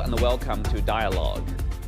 and welcome to Dialogue.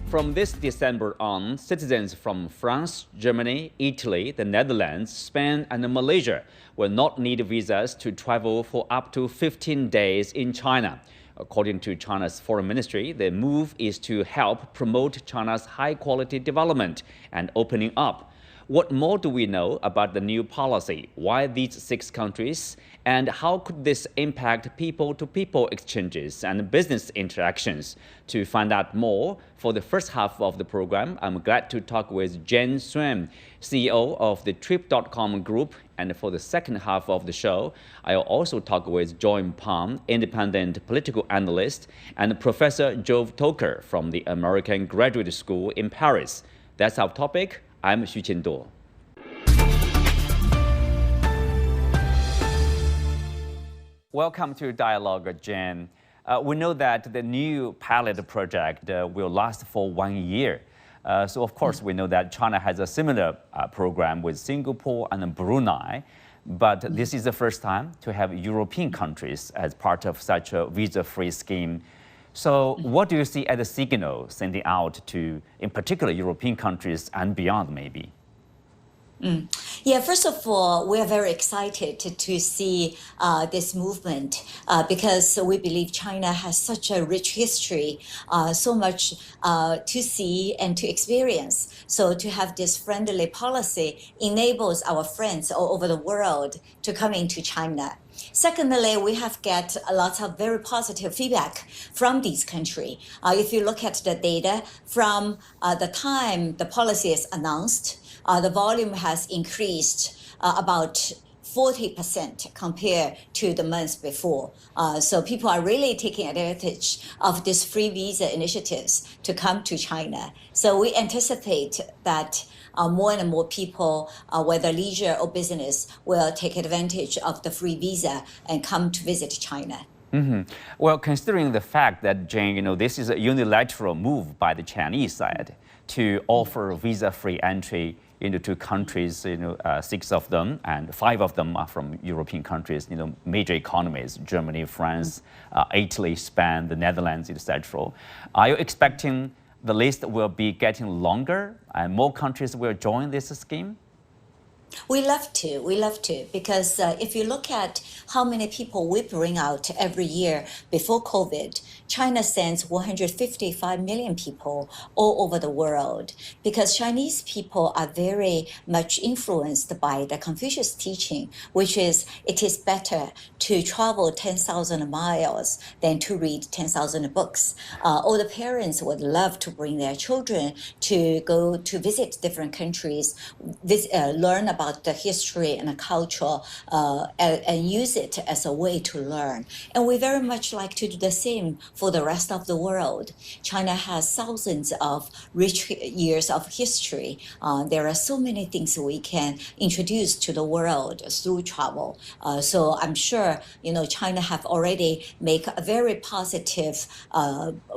From this December on, citizens from France, Germany, Italy, the Netherlands, Spain, and Malaysia will not need visas to travel for up to 15 days in China. According to China's Foreign Ministry, the move is to help promote China's high-quality development and opening up. What more do we know about the new policy? Why these 6 countries? And how could this impact people-to-people exchanges and business interactions? To find out more, for the first half of the program, I'm glad to talk with Jen Suen, CEO of the Trip.com Group. And for the second half of the show, I'll also talk with Joy Pang, independent political analyst, and Professor Joav Toker from the American Graduate School in Paris. That's our topic. I'm Xu Qinduo. Welcome to Dialogue, Jen. We know that the new pilot project will last for 1 year. So of course, we know that China has a similar program with Singapore and Brunei, but this is the first time to have European countries as part of such a visa-free scheme. So what do you see as a signal sending out to, in particular, European countries and beyond, maybe? Yeah, first of all, we are very excited to see this movement because we believe China has such a rich history, so much to see and to experience. So to have this friendly policy enables our friends all over the world to come into China. Secondly, we have got a lot of very positive feedback from these countries. If you look at the data from the time the policy is announced, the volume has increased about 40% compared to the months before. So people are really taking advantage of these free visa initiatives to come to China. So we anticipate that more and more people, whether leisure or business, will take advantage of the free visa and come to visit China. Well, considering the fact that, Jane, this is a unilateral move by the Chinese side to offer visa-free entry into 2 countries, 6 of them, and 5 of them are from European countries, major economies, Germany, France, Italy, Spain, the Netherlands, etc. Are you expecting the list will be getting longer and more countries will join this scheme? We love to, because if you look at how many people we bring out every year before COVID, China sends 155 million people all over the world, because Chinese people are very much influenced by the Confucius teaching, which is it is better to travel 10,000 miles than to read 10,000 books. All the parents would love to bring their children to go to visit different countries, learn about the history and the culture, and use it as a way to learn. And we very much like to do the same for the rest of the world. China has thousands of rich years of history. There are so many things we can introduce to the world through travel. So I'm sure, China have already made a very positive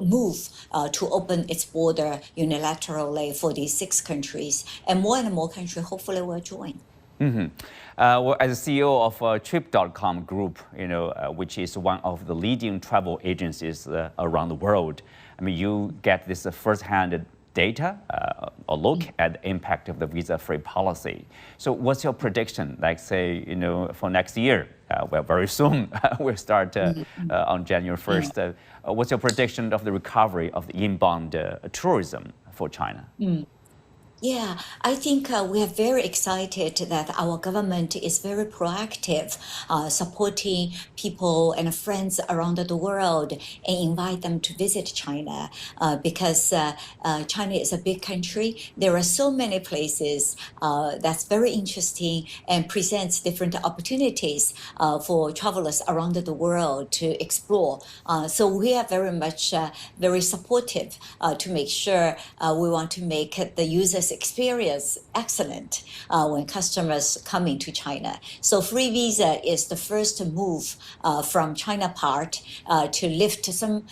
move to open its border unilaterally for these 6 countries. And more countries hopefully will join. Well, as CEO of Trip.com Group, which is one of the leading travel agencies around the world, you get this first-hand data, a look at the impact of the visa-free policy. So what's your prediction, for next year? Well, very soon we'll start on January 1st. What's your prediction of the recovery of the inbound tourism for China? Yeah, I think we are very excited that our government is very proactive, supporting people and friends around the world and invite them to visit China because China is a big country. There are so many places that's very interesting and presents different opportunities for travelers around the world to explore. So we are very much very supportive to make sure we want to make the users experience excellent when customers come into China. So free visa is the first move from China part to lift some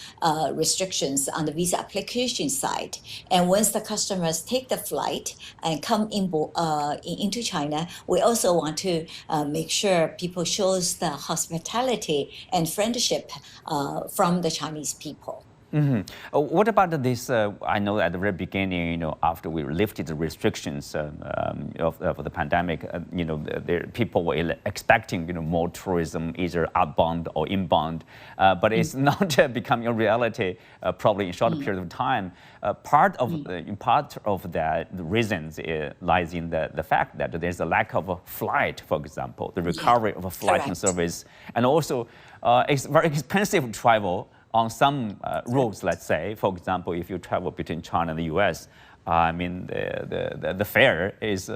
restrictions on the visa application side. And once the customers take the flight and come into China, we also want to make sure people shows the hospitality and friendship from the Chinese people. What about this? I know at the very beginning, after we lifted the restrictions of the pandemic, people were expecting, expecting more tourism, either outbound or inbound, but it's not becoming a reality probably in a short period of time. Part of that the reasons lies in the fact that there's a lack of a flight, for example, the recovery of a flighting service, and also it's very expensive to travel on some routes. Let's say, for example, if you travel between China and the U.S., I mean, the fare is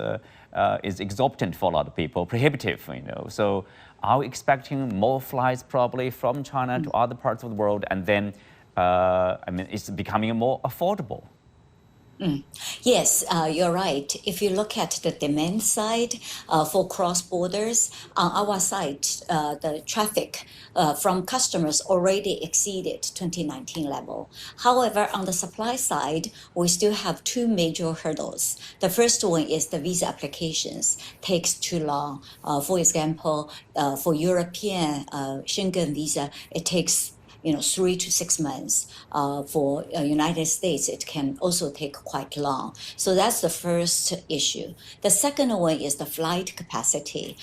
exorbitant for a lot of people, prohibitive. So are we expecting more flights probably from China to other parts of the world, and then I mean, it's becoming more affordable? Yes, you're right. If you look at the demand side for cross borders, on our side, the traffic from customers already exceeded 2019 level. However, on the supply side, we still have two major hurdles. The first one is the visa applications takes too long. For example, for European Schengen visa, it takes 3 to 6 months. For United States, it can also take quite long. So that's the first issue. The second one is the flight capacity.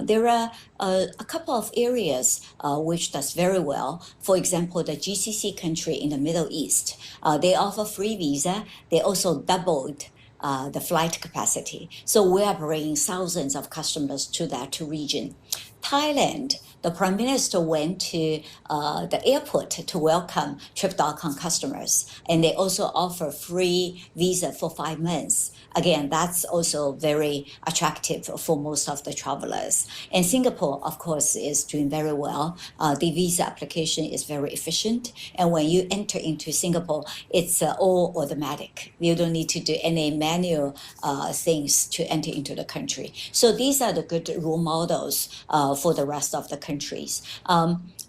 There are a couple of areas which does very well. For example, the GCC country in the Middle East, they offer free visa. They also doubled the flight capacity. So we are bringing thousands of customers to that region. Thailand, the Prime Minister went to the airport to welcome Trip.com customers, and they also offer free visa for 5 months. Again, that's also very attractive for most of the travelers. And Singapore, of course, is doing very well. The visa application is very efficient. And when you enter into Singapore, it's all automatic. You don't need to do any manual things to enter into the country. So these are the good role models for the rest of the countries.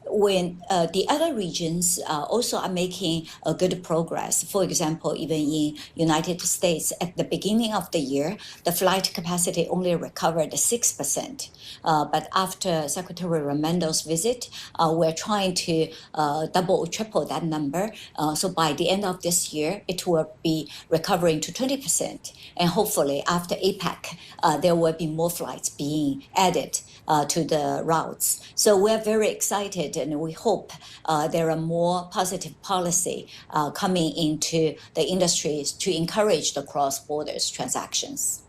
When the other regions also are making a good progress. For example, even in United States, at the beginning of the year, the flight capacity only recovered 6%. But after Secretary Raimondo's visit, we're trying to double or triple that number. So by the end of this year, it will be recovering to 20%. And hopefully after APEC, there will be more flights being added to the routes. So we're very excited, and we hope there are more positive policy coming into the industries to encourage the cross-borders transactions.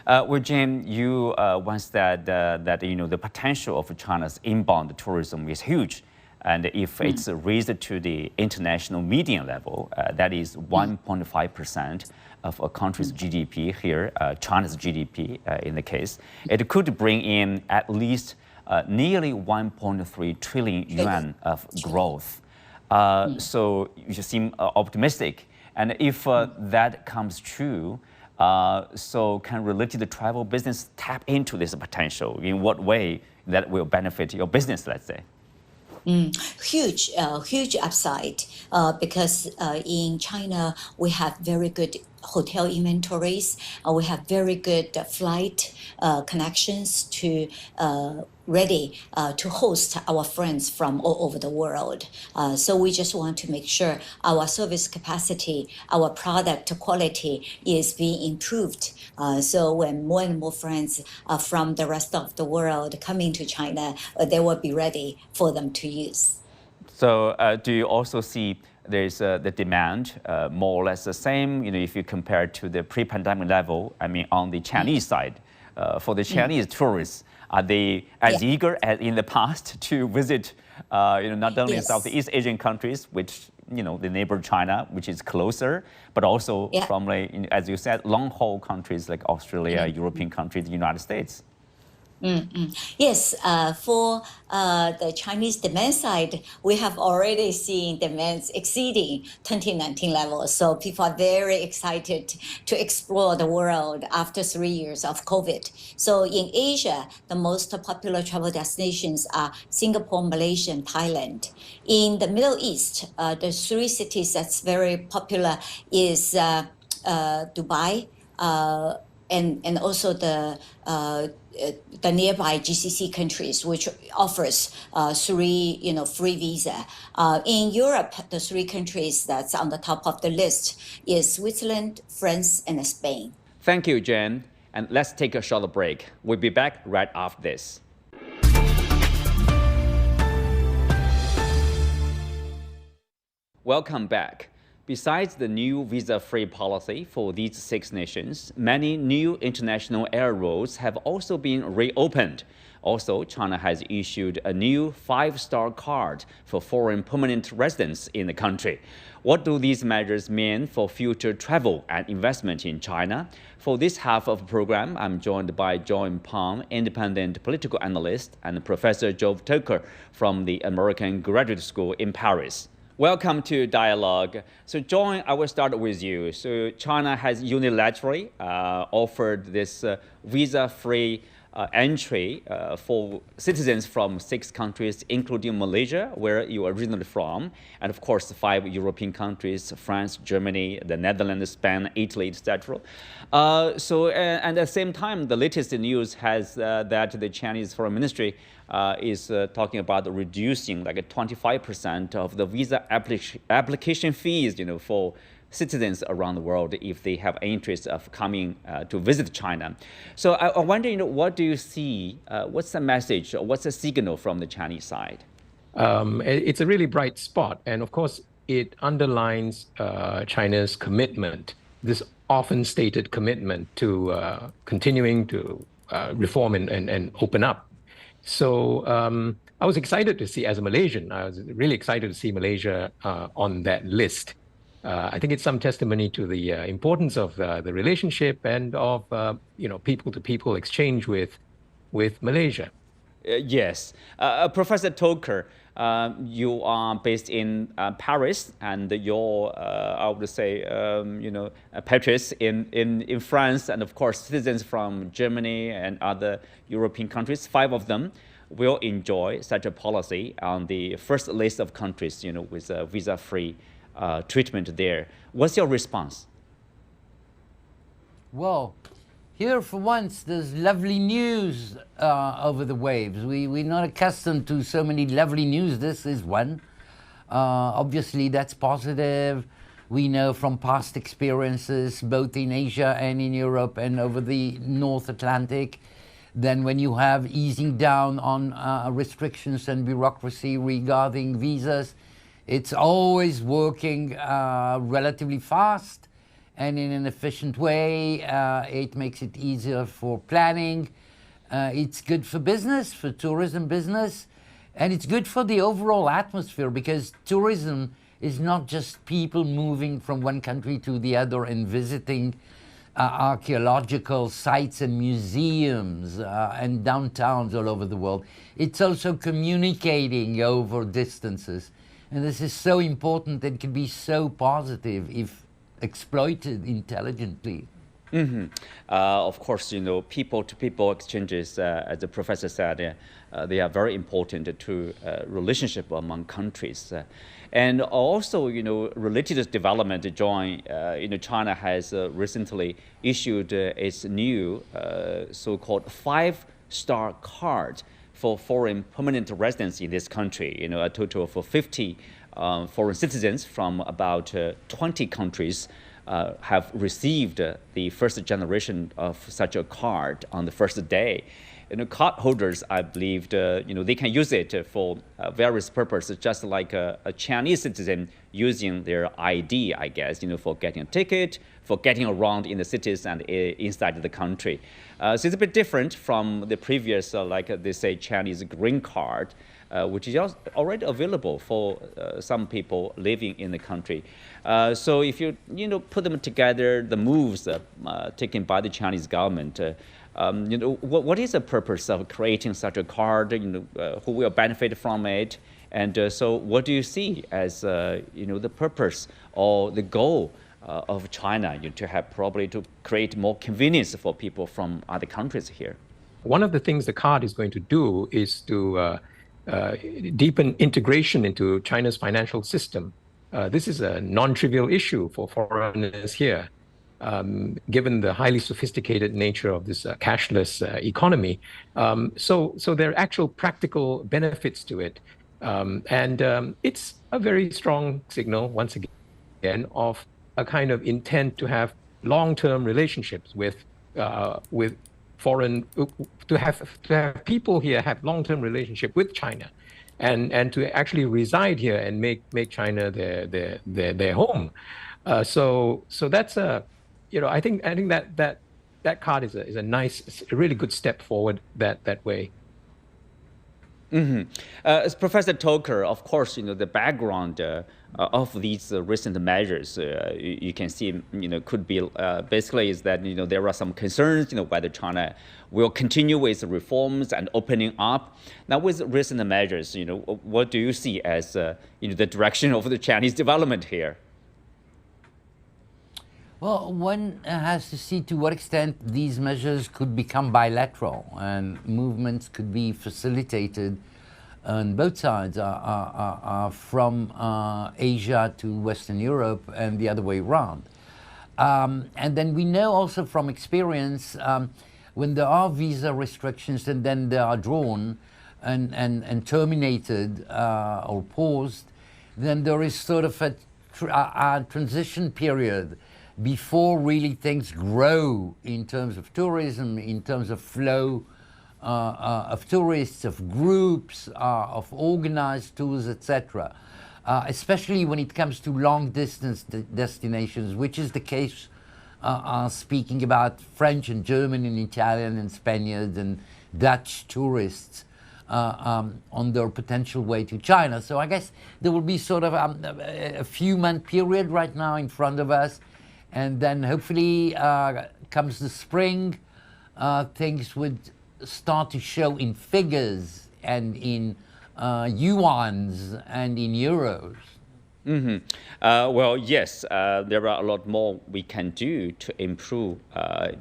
Well, Jane, you once said that the potential of China's inbound tourism is huge, and if it's raised to the international median level, that is 1.5% of a country's GDP here, China's GDP in the case, it could bring in at least nearly 1.3 trillion yuan of growth. So you seem optimistic. And if that comes true, so can related travel business tap into this potential? In what way that will benefit your business, let's say? Huge upside because in China we have very good hotel inventories. We have very good flight connections to ready to host our friends from all over the world. So we just want to make sure our service capacity, our product quality is being improved. So when more and more friends from the rest of the world coming to China, they will be ready for them to use. So do you also see there's the demand more or less the same, if you compare to the pre-pandemic level, I mean, on the Chinese side, for the Chinese tourists, are they as eager as in the past to visit, not only Southeast Asian countries, which, the neighbor China, which is closer, but also from, as you said, long-haul countries like Australia, European countries, the United States? Yes, for the Chinese demand side, we have already seen demands exceeding 2019 levels. So people are very excited to explore the world after 3 years of COVID. So in Asia, the most popular travel destinations are Singapore, Malaysia, and Thailand. In the Middle East, the 3 cities that's very popular is Dubai, and also the nearby GCC countries, which offers free visa. In Europe, the three countries that's on the top of the list is Switzerland, France, and Spain. Thank you, Jen. And let's take a short break. We'll be back right after this. Welcome back. Besides the new visa-free policy for these 6 nations, many new international air routes have also been reopened. Also, China has issued a new 5-star card for foreign permanent residents in the country. What do these measures mean for future travel and investment in China? For this half of the program, I'm joined by John Pang, independent political analyst, and Professor Joav Toker from the American Graduate School in Paris. Welcome to Dialogue. So John, I will start with you. So China has unilaterally offered this visa-free entry for citizens from 6 countries, including Malaysia, where you are originally from, and of course 5 European countries, France, Germany, the Netherlands, Spain, Italy, etc. And at the same time, the latest news has that the Chinese Foreign Ministry is talking about reducing like 25% of the visa application fees, for citizens around the world if they have interest of coming to visit China. So I wonder, what do you see? What's the message? Or what's the signal from the Chinese side? It's a really bright spot, and of course, it underlines China's commitment, this often stated commitment to continuing to reform and open up. So I was excited to see, as a Malaysian, I was really excited to see Malaysia on that list. I think it's some testimony to the importance of the relationship and of people-to-people exchange with Malaysia. Yes, Professor Toker, you are based in Paris, and you're, I would say, patriots in France, and of course citizens from Germany and other European countries. 5 of them will enjoy such a policy on the first list of countries, with a visa-free treatment there. What's your response? Well, here for once there's lovely news over the waves. We're not accustomed to so many lovely news. This is one. Obviously that's positive. We know from past experiences, both in Asia and in Europe and over the North Atlantic, then when you have easing down on restrictions and bureaucracy regarding visas, it's always working relatively fast and in an efficient way. It makes it easier for planning. It's good for business, for tourism business, and it's good for the overall atmosphere, because tourism is not just people moving from one country to the other and visiting archaeological sites and museums and downtowns all over the world. It's also communicating over distances. And this is so important and can be so positive if exploited intelligently. Mm-hmm. Of course, people-to-people exchanges, as the professor said, they are very important to relationship among countries. And also, related to development, John, China has recently issued its new so-called 5-star card for foreign permanent residents in this country. A total of 50 foreign citizens from about 20 countries have received the first generation of such a card on the first day. Card holders, I believe, they can use it for various purposes, just like a Chinese citizen using their ID, I guess, for getting a ticket, for getting around in the cities and inside the country. So it's a bit different from the previous, like they say, Chinese green card, which is already available for some people living in the country. So if you put them together, the moves taken by the Chinese government, what is the purpose of creating such a card? Who will benefit from it? And so what do you see as the purpose or the goal of China to have probably to create more convenience for people from other countries here? One of the things the card is going to do is to deepen integration into China's financial system. This is a non-trivial issue for foreigners here. given the highly sophisticated nature of this cashless economy. So there are actual practical benefits to it. It's a very strong signal, once again, of a kind of intent to have long-term relationships with foreign, to have people here have long-term relationship with China, and to actually reside here and make China their home. So that's a, I think that card is a nice, a really good step forward that way. As Professor Toker, of course, the background of these recent measures, you can see, could be basically is that, there are some concerns, whether China will continue with reforms and opening up. Now, with recent measures, what do you see as, the direction of the Chinese development here? Well, one has to see to what extent these measures could become bilateral and movements could be facilitated on both sides, from Asia to Western Europe and the other way around. And then we know also from experience, when there are visa restrictions and then they are drawn and terminated or paused, then there is sort of a transition period before really things grow in terms of tourism, in terms of flow of tourists, of groups, of organized tours, etc. Especially when it comes to long-distance destinations, which is the case speaking about French and German and Italian and Spaniards and Dutch tourists on their potential way to China. So I guess there will be sort of a few-month period right now in front of us. And then hopefully comes the spring, things would start to show in figures and in yuans and in euros. Well, yes, there are a lot more we can do to improve,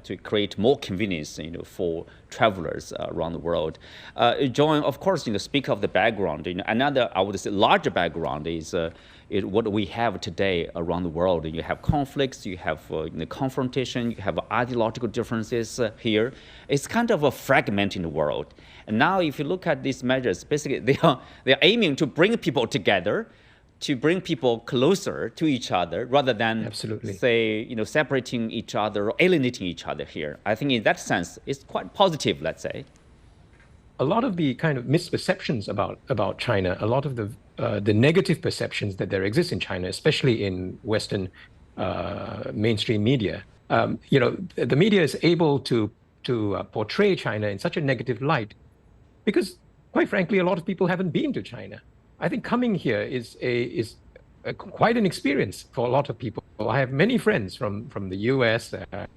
to create more convenience, for travelers around the world. John, of course, speak of the background. Another, I would say, larger background is what we have today around the world. You have conflicts, you have confrontation, you have ideological differences here. It's kind of a fragmented world. And now, if you look at these measures, basically they're aiming to bring people together, to bring people closer to each other, rather than Absolutely. say, separating each other or alienating each other here. I think in that sense, it's quite positive, let's say. A lot of the kind of misperceptions about China, a lot of the negative perceptions that there exist in China, especially in Western mainstream media, the media is able to portray China in such a negative light because, quite frankly, a lot of people haven't been to China. I think coming here is quite an experience for a lot of people. I have many friends from the US,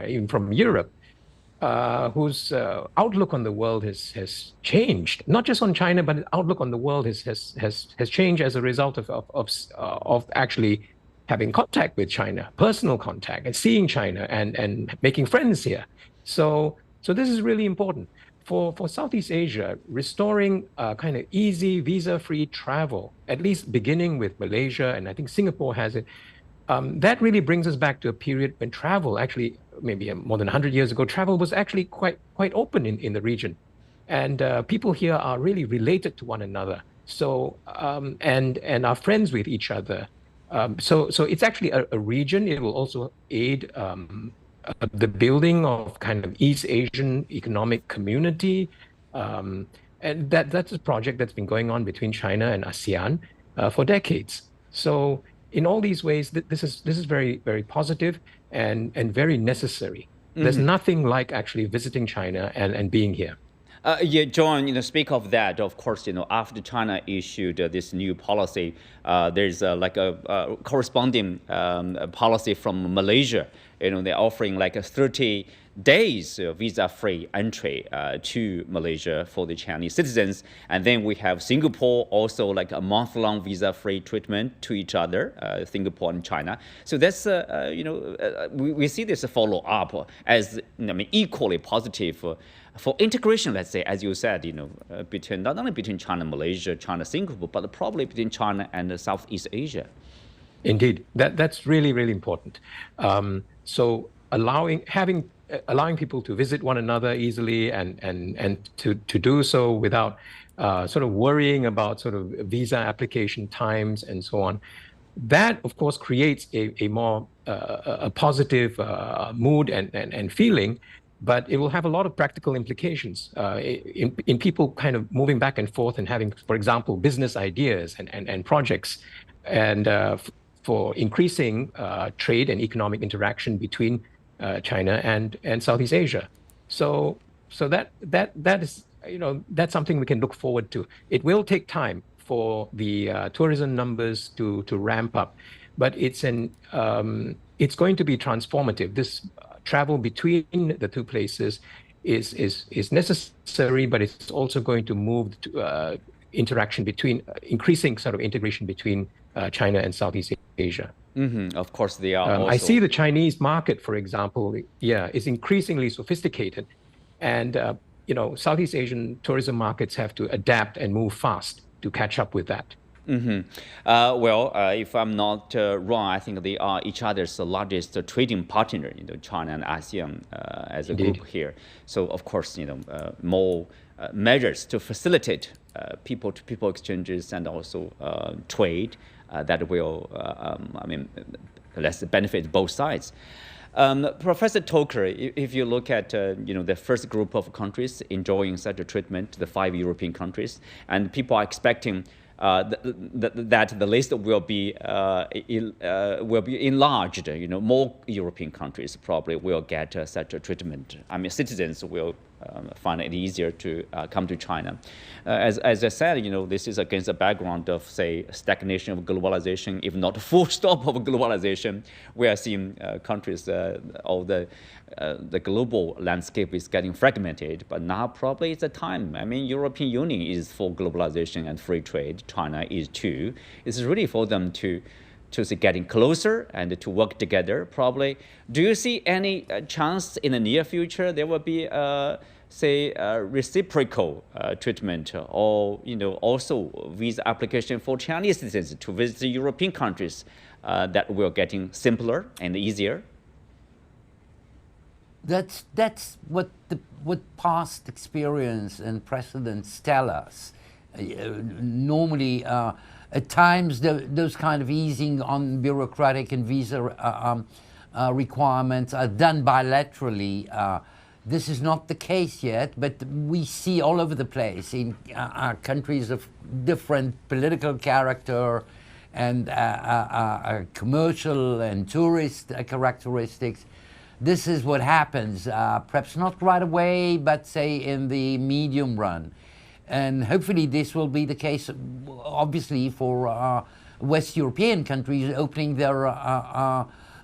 even from Europe, whose outlook on the world has changed. Not just on China, but outlook on the world has changed as a result of actually having contact with China, personal contact, and seeing China and making friends here. So this is really important. For Southeast Asia, restoring kind of easy visa-free travel, at least beginning with Malaysia, and I think Singapore has it, that really brings us back to a period when travel, actually maybe more than 100 years ago, travel was actually quite open in the region. And people here are really related to one another. So, and are friends with each other. So it's actually a region. It will also aid the building of kind of East Asian economic community. And that's a project that's been going on between China and ASEAN for decades. So in all these ways, this is very, very positive and very necessary. There's nothing like actually visiting China and being here. Yeah, John, speak of that, of course, after China issued this new policy, there's like a corresponding policy from Malaysia. They're offering like a 30 days visa-free entry to Malaysia for the Chinese citizens. And then we have Singapore, also like a month-long visa-free treatment to each other, Singapore and China. So that's, we see this follow-up as equally positive for integration, let's say, as you said, between not only between China and Malaysia, China, Singapore, but probably between China and Southeast Asia. Indeed, that's really, really important. So allowing people to visit one another easily and to do so without sort of worrying about sort of visa application times and so on. That, of course, creates a more a positive mood and feeling, but it will have a lot of practical implications in people kind of moving back and forth and having, for example, business ideas and projects, and for increasing trade and economic interaction between China and Southeast Asia. So that is, that's something we can look forward to. It will take time for the tourism numbers to ramp up, but it's going to be transformative. This travel between the two places is necessary, but it's also going to move to interaction between increasing sort of integration between China and Southeast Asia. Mm-hmm. Of course, they are. Also... I see the Chinese market, for example, is increasingly sophisticated, and Southeast Asian tourism markets have to adapt and move fast to catch up with that. Mm-hmm. If I'm not wrong, I think they are each other's largest trading partner, China and ASEAN as a Indeed. group here. So of course, more measures to facilitate people-to-people exchanges and also trade that will, let's benefit both sides. Professor Toker, if you look at the first group of countries enjoying such a treatment, the 5 European countries, and people are expecting that the list will be enlarged. More European countries probably will get such a treatment. Citizens will find it easier to come to China. As I said, this is against the background of, say, stagnation of globalization, if not full stop of globalization. We are seeing countries, all the global landscape is getting fragmented, but now probably it's a time. European Union is for globalization and free trade. China is too. It's really for them to see getting closer and to work together, probably. Do you see any chance in the near future there will be, reciprocal treatment, or also visa application for Chinese citizens to visit European countries that will getting simpler and easier? That's what past experience and precedents tell us. Normally, at times, those kind of easing on bureaucratic and visa requirements are done bilaterally. This is not the case yet, but we see all over the place in countries of different political character and commercial and tourist characteristics. This is what happens, perhaps not right away, but say in the medium run. And hopefully this will be the case, obviously, for West European countries opening their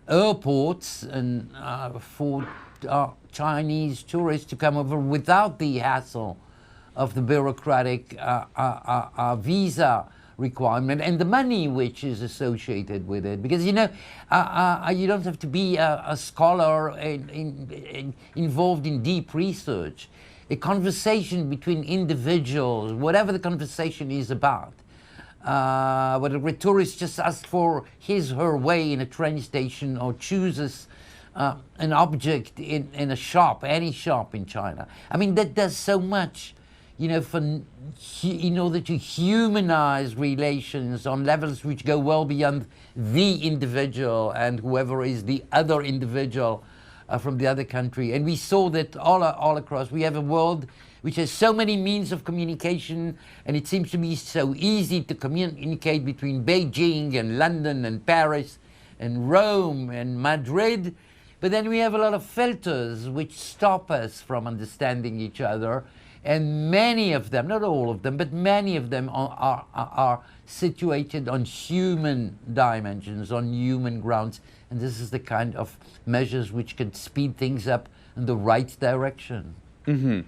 airports and for Chinese tourists to come over without the hassle of the bureaucratic visa requirement and the money which is associated with it. Because, you don't have to be a scholar involved in deep research. A conversation between individuals, whatever the conversation is about, whether a tourist just asks for his or her way in a train station or chooses an object in a shop, any shop in China. That does so much, in order to humanize relations on levels which go well beyond the individual and whoever is the other individual from the other country. And we saw that all across. We have a world which has so many means of communication, and it seems to be so easy to communicate between Beijing and London and Paris and Rome and Madrid. But then we have a lot of filters which stop us from understanding each other. And many of them, not all of them, but many of them are situated on human dimensions, on human grounds. And this is the kind of measures which can speed things up in the right direction. Mm-hmm.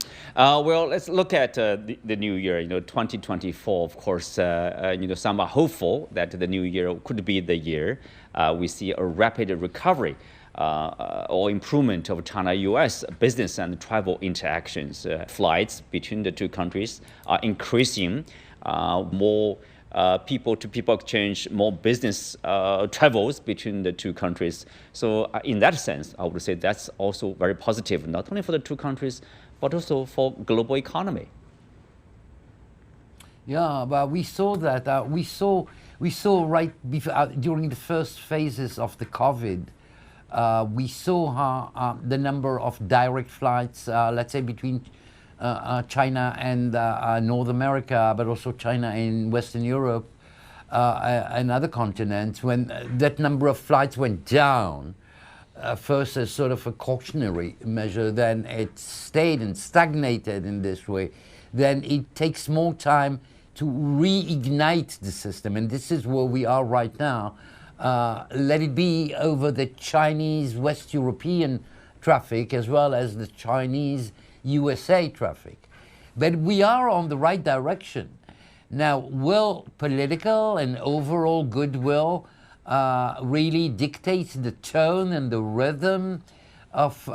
Let's look at the new year, 2024. Of course, some are hopeful that the new year could be the year we see a rapid recovery or improvement of China-US business and travel interactions. Flights between the two countries are increasing. More people-to-people exchange, more business travels between the two countries. So in that sense, I would say that's also very positive, not only for the two countries, but also for global economy. Yeah, but we saw that. We saw right before, during the first phases of the COVID. We saw how the number of direct flights, let's say between China and North America, but also China and Western Europe and other continents, when that number of flights went down, first as sort of a cautionary measure, then it stayed and stagnated in this way, then it takes more time to reignite the system. And this is where we are right now. Let it be over the Chinese West European traffic as well as the Chinese USA traffic. But we are on the right direction. Now, will political and overall goodwill really dictate the tone and the rhythm of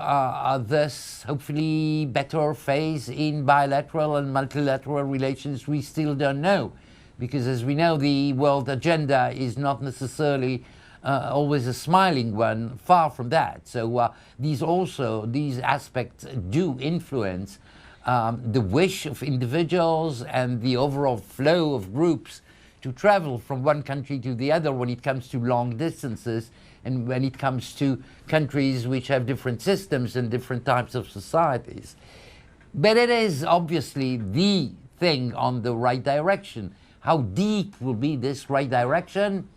this hopefully better phase in bilateral and multilateral relations? We still don't know, because as we know, the world agenda is not necessarily always a smiling one, far from that. So these aspects do influence the wish of individuals and the overall flow of groups to travel from one country to the other when it comes to long distances and when it comes to countries which have different systems and different types of societies. But it is obviously the thing on the right direction. How deep will be this right direction?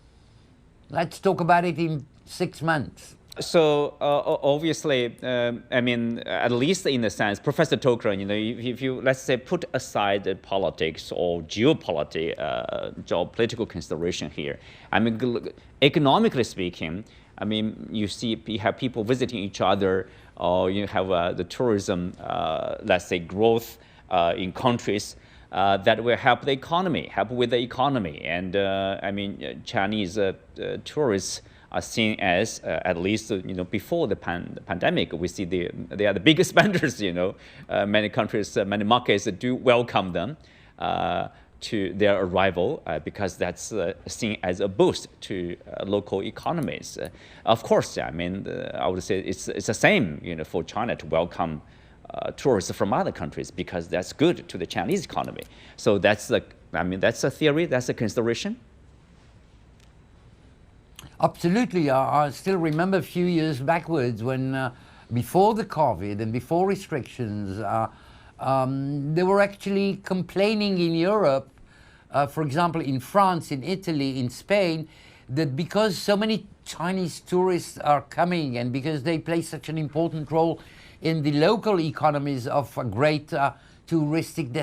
Let's talk about it in 6 months. So obviously, I mean, at least in the sense, Professor Toker, you know, if you, let's say, put aside the politics or geopolitical consideration here, I mean, economically speaking, I mean, you have people visiting each other, or you have the tourism, let's say, growth in countries that will help the economy, help with the economy. And I mean, Chinese tourists are seen as, at least, you know, before the pandemic, we see they are the biggest spenders, you know. Many countries, many markets do welcome them to their arrival because that's seen as a boost to local economies. Of course, I mean, I would say it's the same, you know, for China to welcome tourists from other countries, because that's good to the Chinese economy. So that's that's a theory, that's a consideration. Absolutely. I still remember a few years backwards when, before the COVID and before restrictions, they were actually complaining in Europe, for example, in France, in Italy, in Spain, that because so many Chinese tourists are coming and because they play such an important role in the local economies of great touristic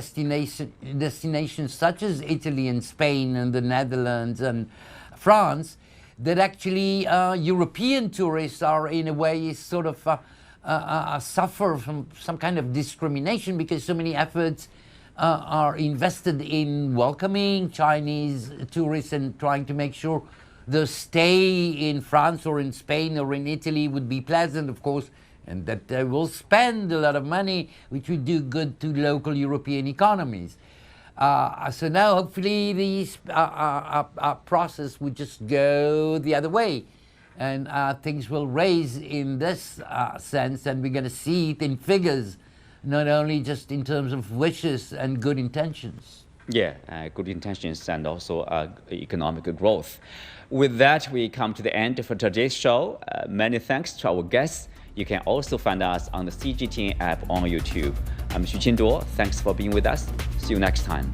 destinations such as Italy and Spain and the Netherlands and France, that actually European tourists are in a way sort of suffer from some kind of discrimination, because so many efforts are invested in welcoming Chinese tourists and trying to make sure the stay in France or in Spain or in Italy would be pleasant, of course, and that they will spend a lot of money, which would do good to local European economies. So now hopefully this process would just go the other way, and things will raise in this sense, and we're going to see it in figures, not only just in terms of wishes and good intentions. Yeah, good intentions and also economic growth. With that, we come to the end for today's show. Many thanks to our guests. You can also find us on the CGTN app on YouTube. I'm Xu Qinduo. Thanks for being with us. See you next time.